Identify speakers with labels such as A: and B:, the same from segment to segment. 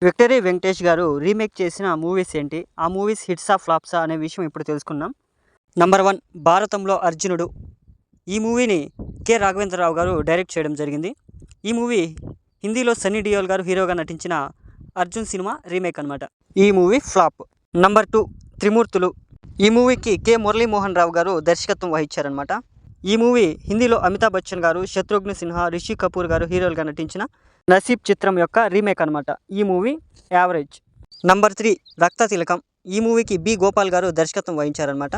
A: Victory Venkatesh గారు remake చేసిన movies ఏంటి? ఆ మూవీస్ హిట్సా? ఫ్లాప్సా? అనే విషయం ఇప్పుడు తెలుసుకుందాం. నంబర్ 1 భారతంలో అర్జునుడు. ఈ మూవీని రాఘవేంద్రరావు గారు డైరెక్ట్ చేయడం జరిగింది. ఈ మూవీ హిందీలో సన్నీ డియోల్ గారు హీరోగా నటించిన అర్జున్ సినిమా రీమేక్ అనమాట. ఈ మూవీ ఫ్లాప్. నంబర్ 2 త్రిమూర్తులు. ఈ మూవీకి మురళీమోహన్ రావు గారు దర్శకత్వం వహించారనమాట. ఈ మూవీ హిందీలో అమితాబ్ బచ్చన్ గారు, శత్రుఘ్న సిన్హా, రిషి కపూర్ గారు హీరోలుగా నటించిన నసీబ్ చిత్రం యొక్క రీమేక్ అనమాట. ఈ మూవీ యావరేజ్. నంబర్ 3 రక్త తిలకం. ఈ మూవీకి బి గోపాల్ గారు దర్శకత్వం వహించారనమాట.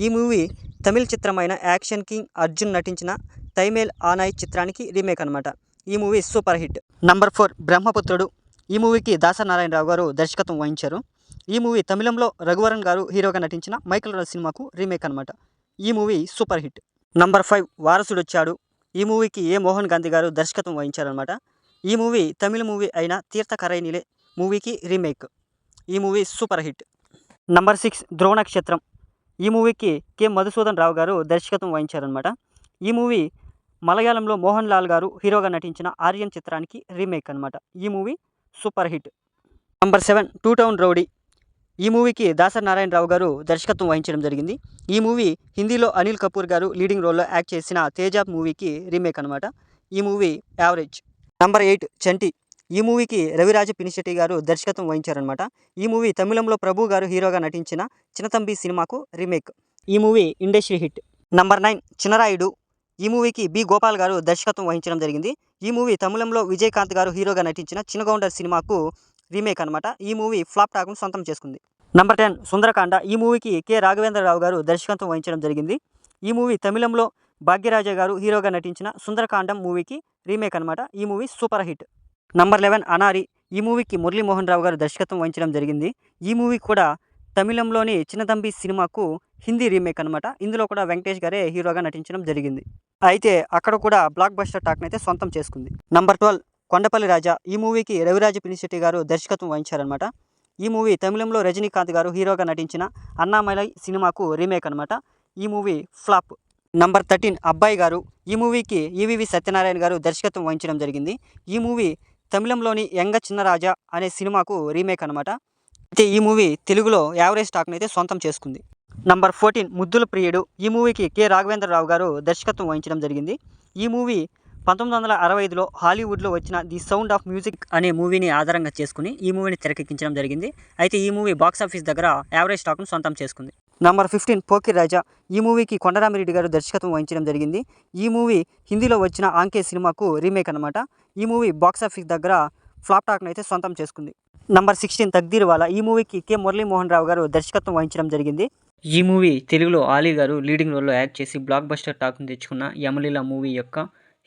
A: ఈ మూవీ తమిళ చిత్రమైన యాక్షన్ కింగ్ అర్జున్ నటించిన తైమేల్ ఆనాయ్ చిత్రానికి రీమేక్ అనమాట. ఈ movie super hit. Number 4 Brahmaputrudu. ఈ మూవీకి దాసనారాయణరావు గారు దర్శకత్వం వహించారు. ఈ మూవీ తమిళంలో రఘువరన్ గారు హీరోగా నటించిన మైకల్ రాజ్ సినిమాకు రీమేక్ అనమాట. ఈ మూవీ సూపర్ హిట్. నంబర్ 5 వారసుడొచ్చాడు. ఈ మూవీకి మోహన్ గాంధీ గారు దర్శకత్వం వహించారనమాట. ఈ మూవీ తమిళ మూవీ అయిన తీర్థకరైనిలే మూవీకి రీమేక్. ఈ మూవీ సూపర్ హిట్. నంబర్ 6 ధ్రువ నక్షత్రం. ఈ మూవీకి మధుసూదన్ రావు గారు దర్శకత్వం వహించారనమాట. ఈ మూవీ మలయాళంలో మోహన్ లాల్ గారు హీరోగా నటించిన ఆర్యన్ చిత్రానికి రీమేక్ అనమాట. ఈ movie super hit. Number 7 two town rowdy. ఈ మూవీకి దాసరి నారాయణరావు గారు దర్శకత్వం వహించడం జరిగింది. ఈ మూవీ హిందీలో అనిల్ కపూర్ గారు లీడింగ్ రోల్లో యాక్ట్ చేసిన తేజాబ్ మూవీకి రీమేక్ అనమాట. ఈ మూవీ యావరేజ్. నంబర్ 8 చంటి. ఈ మూవీకి రవిరాజ పినిశెట్టి గారు దర్శకత్వం వహించారనమాట. ఈ మూవీ తమిళంలో ప్రభు గారు హీరోగా నటించిన చిన్నతంబి సినిమాకు రీమేక్. ఈ movie industry hit. Number 9 Chinarayudu. ఈ మూవీకి బి గోపాల్ గారు దర్శకత్వం వహించడం జరిగింది. ఈ మూవీ తమిళంలో విజయకాంత్ గారు హీరోగా నటించిన చిన్నగౌండర్ సినిమాకు రీమేక్ అనమాట. ఈ మూవీ ఫ్లాప్ టాక్ను సొంతం చేసుకుంది. నంబర్ 10 సుందరకాండ. ఈ మూవీకి రాఘవేంద్రరావు గారు దర్శకత్వం వహించడం జరిగింది. ఈ మూవీ తమిళంలో భాగ్యరాజ గారు హీరోగా నటించిన సుందరకాండం మూవీకి రీమేక్ అనమాట. ఈ మూవీ సూపర్ హిట్. నంబర్ 11 అనారి. ఈ మూవీకి మురళీమోహన్ రావు గారు దర్శకత్వం వహించడం జరిగింది. ఈ మూవీ కూడా తమిళంలోని చిన్నతంబి సినిమాకు హిందీ రీమేక్ అనమాట. ఇందులో కూడా వెంకటేష్ గారే హీరోగా నటించడం జరిగింది. అయితే అక్కడ కూడా బ్లాక్ బస్టర్ టాక్ని అయితే సొంతం చేసుకుంది. నంబర్ 12 కొండపల్లి రాజా. ఈ మూవీకి రవిరాజ పినిశెట్టి గారు దర్శకత్వం వహించారనమాట. ఈ మూవీ తమిళంలో రజనీకాంత్ గారు హీరోగా నటించిన అన్నామలై సినిమాకు రీమేక్ అనమాట. ఈ మూవీ ఫ్లాప్. నంబర్ 13 అబ్బాయి గారు. ఈ మూవీకి ఈవీవి సత్యనారాయణ గారు దర్శకత్వం వహించడం జరిగింది. ఈ మూవీ తమిళంలోని యంగ చిన్నరాజా అనే సినిమాకు రీమేక్ అనమాట. అయితే ఈ మూవీ తెలుగులో యావరేజ్ టాక్ని అయితే సొంతం చేసుకుంది. నంబర్ 14 ముద్దుల ప్రియుడు. ఈ మూవీకి రాఘవేంద్రరావు గారు దర్శకత్వం వహించడం జరిగింది. ఈ మూవీ 1965లో హాలీవుడ్లో వచ్చిన ది సౌండ్ ఆఫ్ మ్యూజిక్ అనే మూవీని ఆధారంగా చేసుకుని ఈ మూవీని తెరకెక్కించడం జరిగింది. అయితే ఈ మూవీ బాక్సాఫీస్ దగ్గర యావరేజ్ టాక్ను సొంతం చేసుకుంది. నంబర్ 15 పోకిర్ రాజా. ఈ మూవీకి కొండరామిరెడ్డి గారు దర్శకత్వం వహించడం జరిగింది. ఈ మూవీ హిందీలో వచ్చిన ఆంకే సినిమాకు రీమేక్ అనమాట. ఈ మూవీ బాక్సాఫీస్ దగ్గర ఫ్లాప్ టాక్ను అయితే సొంతం చేసుకుంది. నంబర్ 16 తక్దీర్ వాలా. ఈ మూవీకి మురళీమోహన్ రావు గారు దర్శకత్వం వహించడం జరిగింది. ఈ మూవీ తెలుగులో ఆలీ గారు లీడింగ్ రోల్లో యాక్ట్ చేసి బ్లాక్ బస్టర్ టాక్ను తెచ్చుకున్న యమలీల మూవీ యొక్క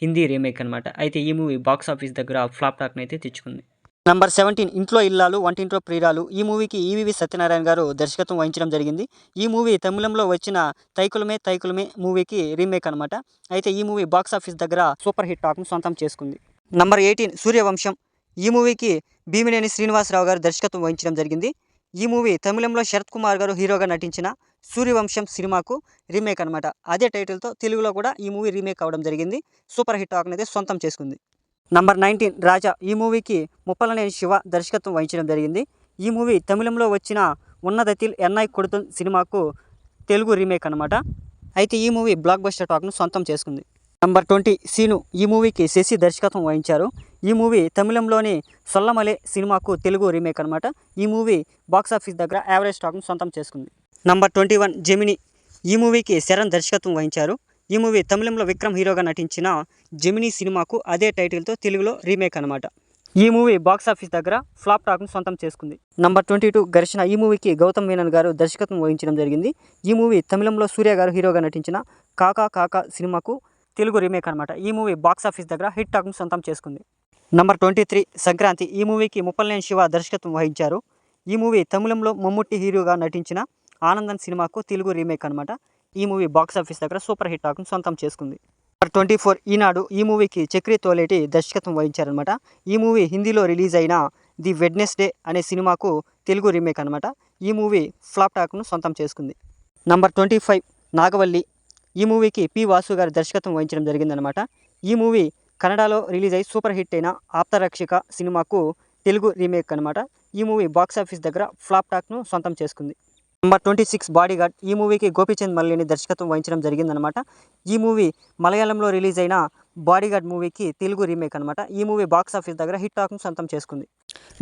A: హిందీ రీమేక్ అనమాట. అయితే ఈ మూవీ బాక్సాఫీస్ దగ్గర ఫ్లాప్ టాక్ని అయితే తెచ్చుకుంది. నంబర్ 17 ఇంట్లో ఇల్లాలు వంటింట్లో ప్రియురాలు. ఈ మూవీకి ఈవీవి సత్యనారాయణ గారు దర్శకత్వం వహించడం జరిగింది. ఈ మూవీ తమిళంలో వచ్చిన తైకులమే తైకులమే మూవీకి రీమేక్ అనమాట. అయితే ఈ మూవీ బాక్సాఫీస్ దగ్గర సూపర్ హిట్ టాక్ను సొంతం చేసుకుంది. నంబర్ 18 సూర్యవంశం. ఈ మూవీకి భీమినేని శ్రీనివాసరావు గారు దర్శకత్వం వహించడం జరిగింది. ఈ మూవీ తమిళంలో శరత్ కుమార్ గారు హీరోగా నటించిన సూర్యవంశం సినిమాకు రీమేక్ అనమాట. అదే టైటిల్తో తెలుగులో కూడా ఈ మూవీ రీమేక్ అవ్వడం జరిగింది. సూపర్ హిట్ టాక్ అనేది సొంతం చేసుకుంది. నంబర్ 19 రాజా. ఈ మూవీకి ముప్పలనేని శివ దర్శకత్వం వహించడం జరిగింది. ఈ మూవీ తమిళంలో వచ్చిన ఉన్నదతిల్ ఎన్నై కొడుతున్ సినిమాకు తెలుగు రీమేక్ అనమాట. అయితే ఈ మూవీ బ్లాక్ బస్టర్ టాక్ను సొంతం చేసుకుంది. నంబర్ 20 సీను. ఈ మూవీకి శశి దర్శకత్వం వహించారు. ఈ మూవీ తమిళంలోని సొల్లమలే సినిమాకు తెలుగు రీమేక్ అనమాట. ఈ మూవీ బాక్సాఫీస్ దగ్గర యావరేజ్ టాక్ను సొంతం చేసుకుంది. Number 21 Gemini. ఈ మూవీకి శరణ్ దర్శకత్వం వహించారు. ఈ మూవీ తమిళంలో విక్రమ్ హీరోగా నటించిన జెమిని సినిమాకు అదే టైటిల్తో తెలుగులో రీమేక్ అనమాట. ఈ మూవీ బాక్సాఫీస్ దగ్గర ఫ్లాప్ టాక్ను సొంతం చేసుకుంది. నంబర్ 22 ఘర్షణ. ఈ మూవీకి గౌతమ్ మీనన్ గారు దర్శకత్వం వహించడం జరిగింది. ఈ మూవీ తమిళంలో సూర్య గారు హీరోగా నటించిన కాకా కాకా సినిమాకు తెలుగు రీమేక్ అనమాట. ఈ మూవీ బాక్సాఫీస్ దగ్గర హిట్ టాక్ను సొంతం చేసుకుంది. నంబర్ 23 సంక్రాంతి. ఈ మూవీకి ముప్పలనేని శివ దర్శకత్వం వహించారు. ఈ మూవీ తమిళంలో మమ్ముట్టి హీరోగా నటించిన ఆనందన్ సినిమాకు తెలుగు రీమేక్ అనమాట. ఈ మూవీ బాక్సాఫీస్ దగ్గర సూపర్ హిట్ టాక్ను సొంతం చేసుకుంది. నంబర్ 24 ఈనాడు. ఈ మూవీకి చక్రి తోలేటి దర్శకత్వం వహించారనమాట. ఈ మూవీ హిందీలో రిలీజ్ అయిన ది వెడ్నెస్డే అనే సినిమాకు తెలుగు రీమేక్ అనమాట. ఈ మూవీ ఫ్లాప్ టాక్ను సొంతం చేసుకుంది. నంబర్ 25 నాగవల్లి. ఈ మూవీకి పి వాసు గారి దర్శకత్వం వహించడం జరిగిందనమాట. ఈ మూవీ కన్నడలో రిలీజ్ అయ్యి సూపర్ హిట్ అయిన ఆప్తరక్షిక సినిమాకు తెలుగు రీమేక్ అనమాట. ఈ మూవీ బాక్స్ ఆఫీస్ దగ్గర ఫ్లాప్ టాక్ను సొంతం చేసుకుంది. Number 26 bodyguard. ఈ మూవీకి గోపీచంద్ మల్లిని దర్శకత్వం వహించడం జరిగిందనమాట. ఈ మూవీ మలయాళంలో రిలీజ్ అయిన బాడీగార్డ్ మూవీకి తెలుగు రీమేక్ అనమాట. ఈ మూవీ బాక్స్ ఆఫీస్ దగ్గర హిట్ టాక్ను సొంతం చేసుకుంది.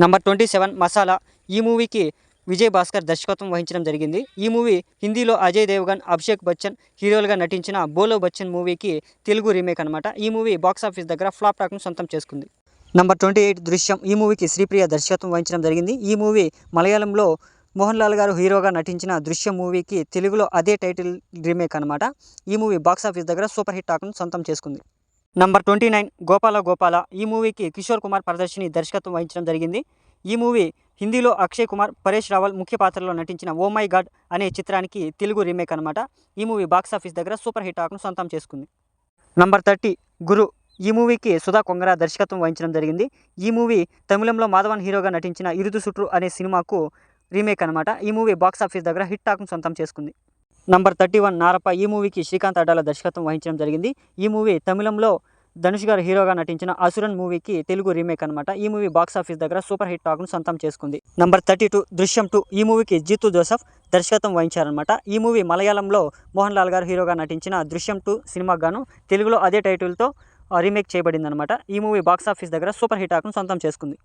A: నంబర్ 27 మసాలా. ఈ మూవీకి విజయ్ భాస్కర్ దర్శకత్వం వహించడం జరిగింది. ఈ మూవీ హిందీలో అజయ్ దేవగన్, అభిషేక్ బచ్చన్ హీరోలుగా నటించిన బోలో బచ్చన్ మూవీకి తెలుగు రీమేక్ అనమాట. ఈ మూవీ బాక్స్ ఆఫీస్ దగ్గర ఫ్లాప్ టాక్ను సొంతం చేసుకుంది. నంబర్ 28 దృశ్యం. ఈ మూవీకి శ్రీప్రియ దర్శకత్వం వహించడం జరిగింది. ఈ మూవీ మలయాళంలో మోహన్ లాల్ గారు హీరోగా నటించిన దృశ్యం మూవీకి తెలుగులో అదే టైటిల్ రీమేక్ అనమాట. ఈ మూవీ బాక్స్ ఆఫీస్ దగ్గర సూపర్ హిట్ టాక్ను సొంతం చేసుకుంది. నంబర్ 29 గోపాల గోపాల. ఈ మూవీకి కిషోర్ కుమార్ ప్రదర్శిని దర్శకత్వం వహించడం జరిగింది. ఈ మూవీ హిందీలో అక్షయ్ కుమార్, పరేష్ రావల్ ముఖ్య పాత్రలో నటించిన ఓ మై గాడ్ అనే చిత్రానికి తెలుగు రీమేక్ అనమాట. ఈ మూవీ బాక్స్ ఆఫీస్ దగ్గర సూపర్ హిట్ టాక్ను సొంతం చేసుకుంది. నంబర్ 30 గురు. ఈ మూవీకి సుధా కొంగర దర్శకత్వం వహించడం జరిగింది. ఈ మూవీ తమిళంలో మాధవన్ హీరోగా నటించిన ఇరుదు సుట్రు అనే సినిమాకు రీమేక్ అనమాట. ఈ మూవీ బాక్స్ ఆఫీస్ దగ్గర హిట్ టాక్ను సొంతం చేసుకుంది. నంబర్ 31 నారప్ప. ఈ మూవీకి శ్రీకాంత్ అడ్డాల దర్శకత్వం వహించడం జరిగింది. ఈ మూవీ తమిళంలో ధనుష్ గారు హీరోగా నటించిన అసురన్ మూవీకి తెలుగు రీమేక్ అనమాట. ఈ మూవీ బాక్స్ ఆఫీస్ దగ్గర సూపర్ హిట్ టాక్ను సొంతం చేసుకుంది. నంబర్ 32 దృశ్యం 2. ఈ మూవీకి జీతు జోసెఫ్ దర్శకత్వం వహించారనమాట. ఈ మూవీ మలయాళంలో మోహన్ లాల్ గారు హీరోగా నటించిన దృశ్యం 2 సినిమాకు గాను తెలుగులో అదే టైటిల్తో రీమేక్ చేయబడింది అనమాట. ఈ మూవీ బాక్స్ ఆఫీస్ దగ్గర సూపర్ హిట్ టాక్ను సొంతం చేసుకుంది.